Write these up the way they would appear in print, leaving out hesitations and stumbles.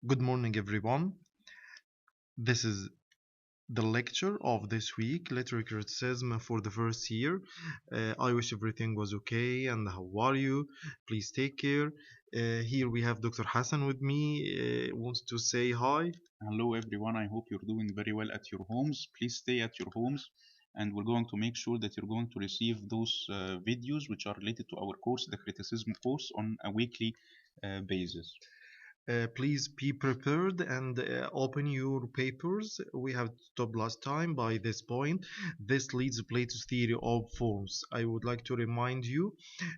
Good morning, everyone. This is the lecture of this week, Literary Criticism for the first year. I wish everything was okay, and how are you? Please take care. Here we have Dr. Hassan with me. Wants to say hi. Hello everyone, I hope you're doing very well at your homes. Please stay at your homes and we're going to make sure that you're going to receive those videos which are related to our course, the criticism course, on a weekly basis. Please be prepared and open your papers. We have stopped last time by this point. This leads Plato's theory of forms. I would like to remind you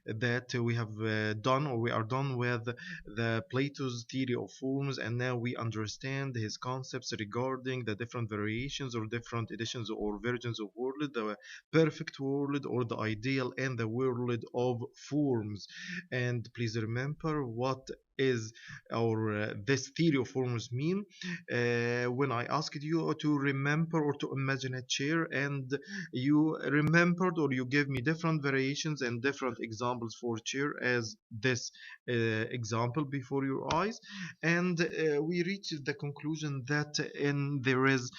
that we have done or we are done with the Plato's theory of forms, and now we understand his concepts regarding the different variations or different editions or versions of world, the perfect world or the ideal, and the world of forms. And please remember what is or this theory of forms mean. When I asked you to remember or to imagine a chair, and you remembered or you gave me different variations and different examples for chair as this example before your eyes, and we reached the conclusion that there is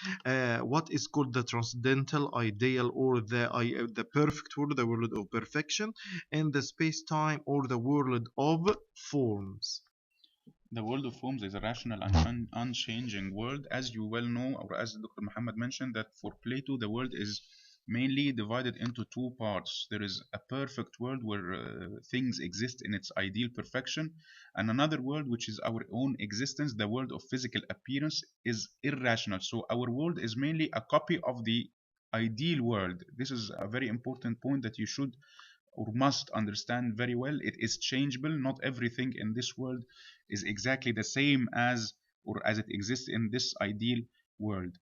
what is called the transcendental ideal or the perfect world, the world of perfection, and the space-time or the world of forms. The world of forms is a rational and unchanging world. As you well know, or as Dr. Muhammad mentioned, that for Plato, the world is mainly divided into two parts. There is a perfect world where things exist in its ideal perfection, and another world which is our own existence. The world of physical appearance is irrational. So our world is mainly a copy of the ideal world. This is a very important point that you should or must understand very well. It is changeable. Not everything in this world is exactly the same as it exists in this ideal world.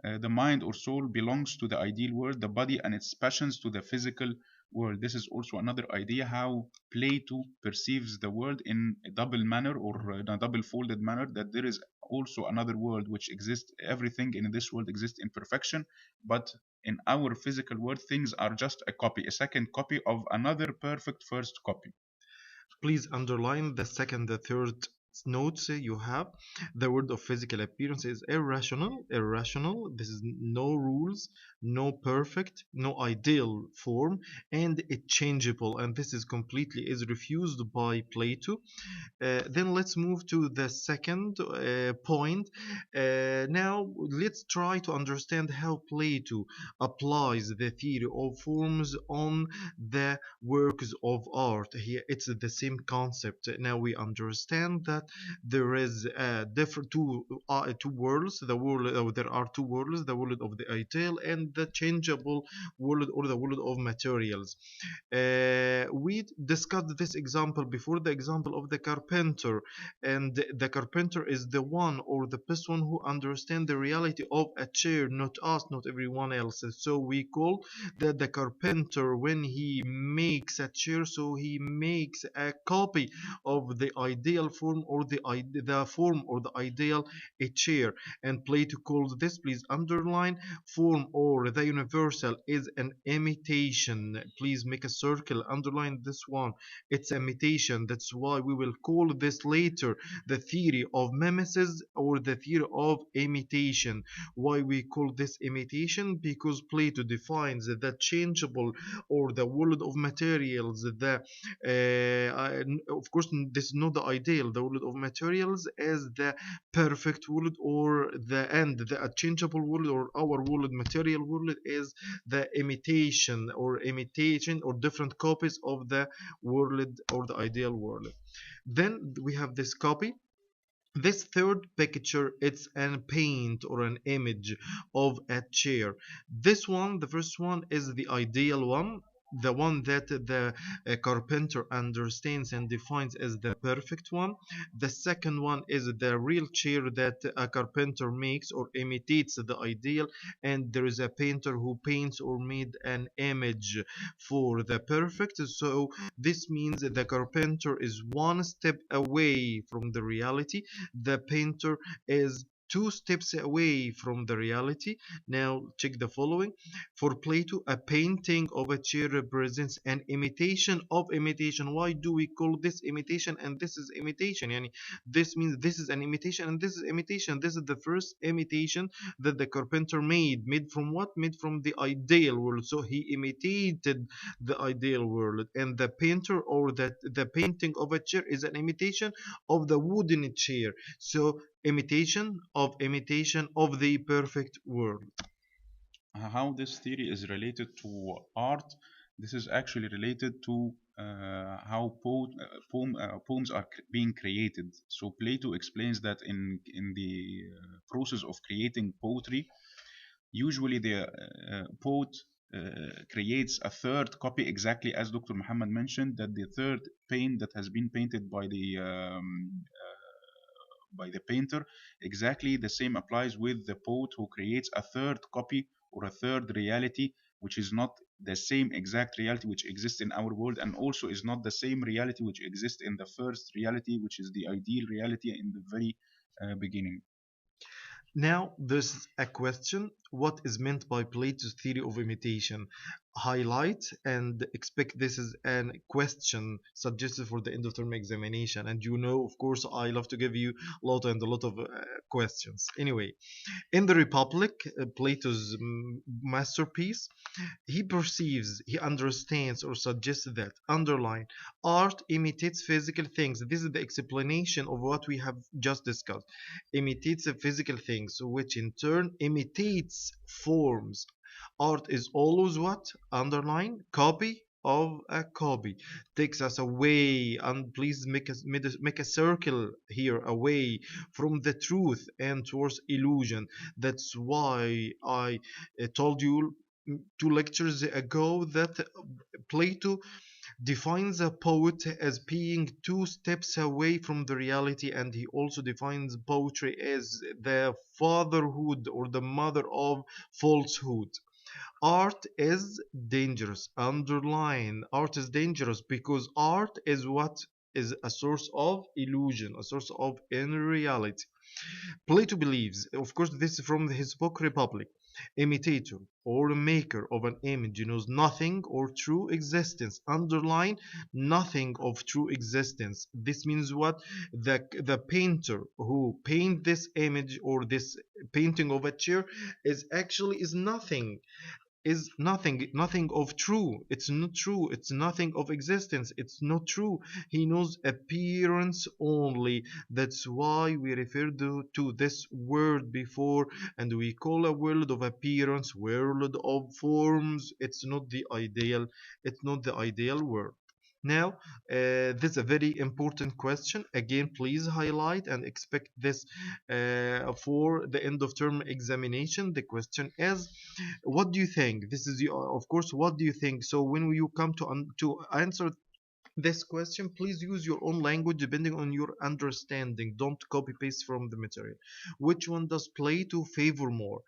The mind or soul belongs to the ideal world, the body and its passions to the physical world. This is also another idea how Plato perceives the world in a double manner or in a double folded manner, that there is also another world which exists. Everything in this world exists in perfection, but in our physical world, things are just a copy, a second copy of another perfect first copy. Please underline the second, the third notes you have. The word of physical appearance is irrational. Irrational. This is no rules, no perfect, no ideal form, and it's changeable. And this is completely is refused by Plato. Then let's move to the second point. Now let's try to understand how Plato applies the theory of forms on the works of art. Here it's the same concept. Now we understand that there is different two worlds. The world there are two worlds: the world of the ideal and the changeable world or the world of materials. We discussed this example before, the example of the carpenter, and the carpenter is the one or the best one who understands the reality of a chair, not us, not everyone else. So we call that the carpenter, when he makes a chair, so he makes a copy of the ideal form or the form or the ideal a chair. And Plato calls this, please underline, form or the universal is an imitation. Please make a circle, underline this one. It's imitation. That's why we will call this later the theory of mimesis or the theory of imitation. Why we call this imitation? Because Plato defines the changeable or the world of materials. Of course, this is not the ideal. The world of materials as the perfect world or the end. The unchangeable world or our world, material world, is the imitation or different copies of the world or the ideal world. Then we have this copy. This third picture, it's a paint or an image of a chair. This one, the first one, is the ideal one, the one that the carpenter understands and defines as the perfect one. The second one is the real chair that a carpenter makes or imitates the ideal, and there is a painter who paints or made an image for the perfect. So this means that the carpenter is one step away from the reality. The painter is two steps away from the reality. Now check the following. For Plato, a painting of a chair represents an imitation of imitation. Why do we call this imitation and this is imitation? Yani, this means this is an imitation and this is imitation. This is the first imitation that the carpenter made. Made from what? Made from the ideal world. So he imitated the ideal world. And the painter, or the painting of a chair, is an imitation of the wooden chair. So imitation of the perfect world. How this theory is related to art? This is actually related to how poems are being created. So Plato explains that in the process of creating poetry, usually the poet creates a third copy, exactly as Dr. Muhammad mentioned, that the third paint that has been painted by the painter, exactly the same applies with the poet who creates a third copy or a third reality, which is not the same exact reality which exists in our world, and also is not the same reality which exists in the first reality, which is the ideal reality in the very beginning. Now, there's a question. What is meant by Plato's theory of imitation? Highlight and expect this is a question suggested for the end of term examination. And you know, of course, I love to give you a lot and a lot of questions. Anyway, in the Republic, Plato's masterpiece, he perceives, he understands, or suggests that, underline, art imitates physical things. This is the explanation of what we have just discussed. Imitates the physical things, which in turn imitates forms. Art is always what? Underline, copy of a copy. Takes us away, and please make a circle here, away from the truth and towards illusion. That's why I told you 2 lectures ago that Plato defines a poet as being 2 steps away from the reality, and he also defines poetry as the fatherhood or the mother of falsehood. Art is dangerous. Underline, art is dangerous because art is what is a source of illusion, a source of unreality. Plato believes, of course, this is from his book Republic, imitator or maker of an image knows nothing or true existence. Underline, nothing of true existence. This means what? The painter who paint this image or this painting of a chair is nothing, is nothing of true. It's not true. It's nothing of existence. It's not true. He knows appearance only. That's why we referred to this word before, and we call a world of appearance, world of forms. It's not the ideal world. Now, this is a very important question. Again, please highlight and expect this for the end of term examination. The question is, what do you think? This is of course, what do you think? So when you come to answer this question, please use your own language depending on your understanding. Don't copy paste from the material. Which one does Plato favor more?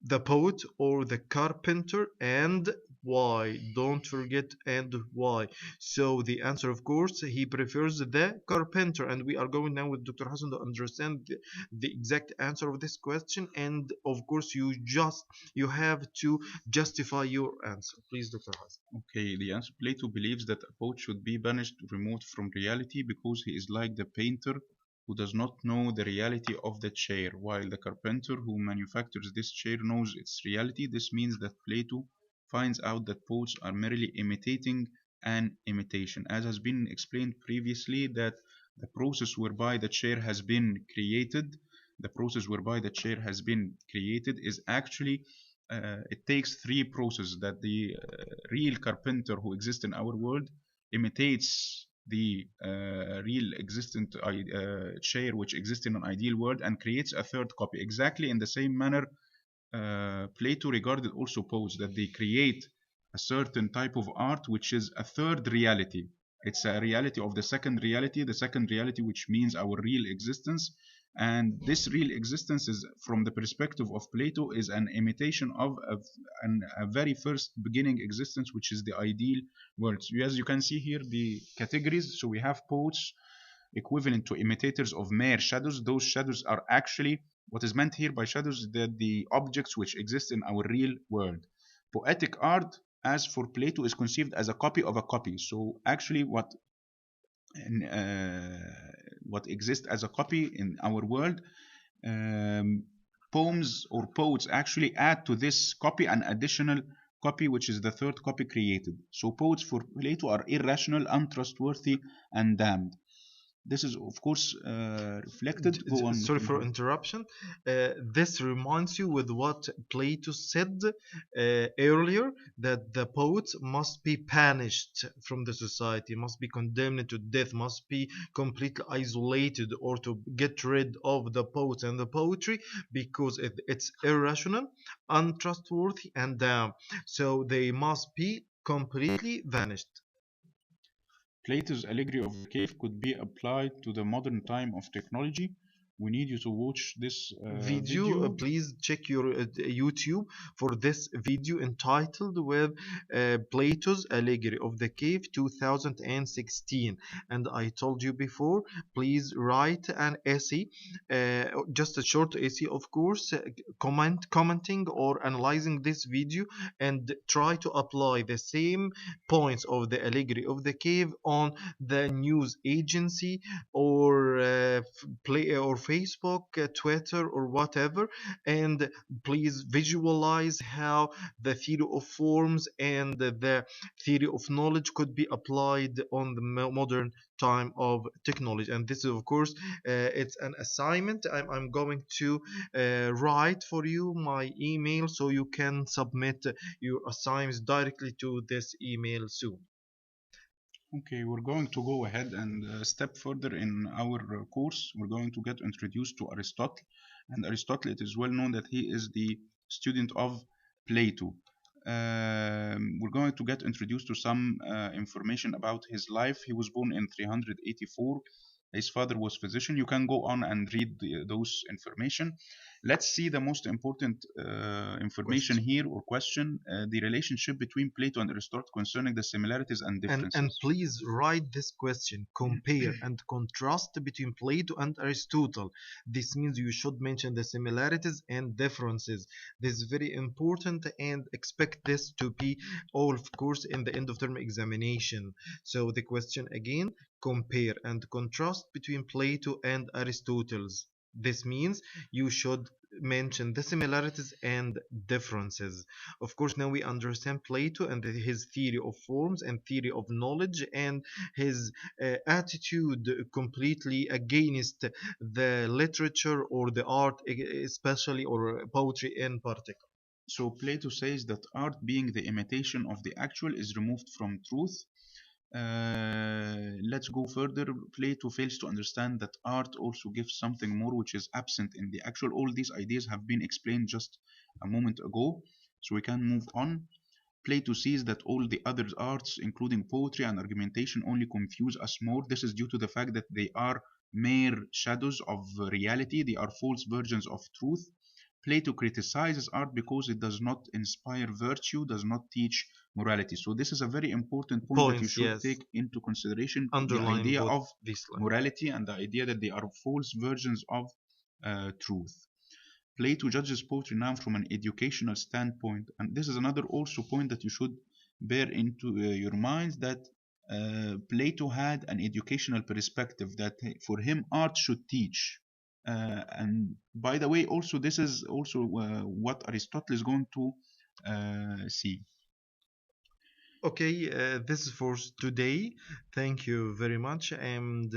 The poet or the carpenter, and why? Don't forget and why. So the answer, of course, he prefers the carpenter, and we are going now with Dr. Hassan to understand the exact answer of this question. And of course, you have to justify your answer. Please, Dr. Hassan. Okay, the answer: Plato believes that a poet should be banished, removed from reality, because he is like the painter who does not know the reality of the chair, while the carpenter who manufactures this chair knows its reality. This means that Plato finds out that poets are merely imitating an imitation, as has been explained previously, that the process whereby the chair has been created, is actually it takes three processes: that the real carpenter who exists in our world imitates the real existent chair which exists in an ideal world, and creates a third copy. Exactly in the same manner, Plato regarded also poets, that they create a certain type of art which is a third reality. It's a reality of the second reality, which means our real existence. And this real existence is, from the perspective of Plato, is an imitation of a very first beginning existence, which is the ideal world. So as you can see here, the categories. So we have poets equivalent to imitators of mere shadows. Those shadows are actually What is meant here by shadows is that the objects which exist in our real world. Poetic art, as for Plato, is conceived as a copy of a copy. So actually, what exists as a copy in our world, um, poems or poets actually add to this copy an additional copy, which is the third copy created. So poets for Plato are irrational, untrustworthy, and damned. This is, of course, reflected. Go on, Sorry Dr. for Muhammad. interruption. This reminds you with what Plato said earlier, that the poets must be banished from the society, must be condemned to death, must be completely isolated, or to get rid of the poets and the poetry, because it's irrational, untrustworthy, and so they must be completely vanished. Plato's Allegory of the Cave could be applied to the modern time of technology. We need you to watch this Video, video. please check your YouTube for this video entitled with Plato's Allegory of the Cave 2016. And I told you before, please write an essay, just a short essay, of course, commenting or analyzing this video, and try to apply the same points of the Allegory of the Cave on the news agency, or play, or Facebook, Twitter, or whatever, and please visualize how the theory of forms and the theory of knowledge could be applied on the modern time of technology. And this is, of course, it's an assignment. I'm going to write for you my email, so you can submit your assignments directly to this email soon. Okay, we're going to go ahead and step further in our course. We're going to get introduced to Aristotle. And Aristotle, it is well known that he is the student of Plato. We're going to get introduced to some information about his life. He was born in 384. His father was physician. You can go on and read those information. Let's see the most important information Question. here, or question, the relationship between Plato and Aristotle concerning the similarities and And differences. please write this question: compare and contrast between Plato and Aristotle. This means you should mention the similarities and differences. This is very important, and expect this to be all, of course, in the end of term examination. So the question again: compare and contrast between Plato and Aristotle's. This means you should mention the similarities and differences. Of course, now we understand Plato and his theory of forms and theory of knowledge, and his attitude completely against the literature or the art, especially, or poetry in particular. So Plato says that art, being the imitation of the actual, is removed from truth. Let's go further. Plato fails to understand that art also gives something more which is absent in the actual. All these ideas have been explained just a moment ago, so we can move on. Plato sees that all the other arts, including poetry and argumentation, only confuse us more. This is due to the fact that they are mere shadows of reality, they are false versions of truth. Plato criticizes art because it does not inspire virtue, does not teach morality. So this is a very important point that you Points, should yes. take into consideration, the Underline idea both of these lines. morality and the idea that they are false versions of truth. Plato judges poetry now from an educational standpoint, and this is another also point that you should bear into your minds, that Plato had an educational perspective, that for him art should teach. And by the way, also this is also what Aristotle is going to see. Okay, this is for today. Thank you very much, and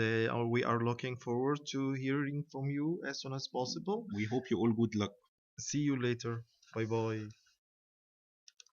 we are looking forward to hearing from you as soon as possible. We hope you all good luck. See you later. Bye bye.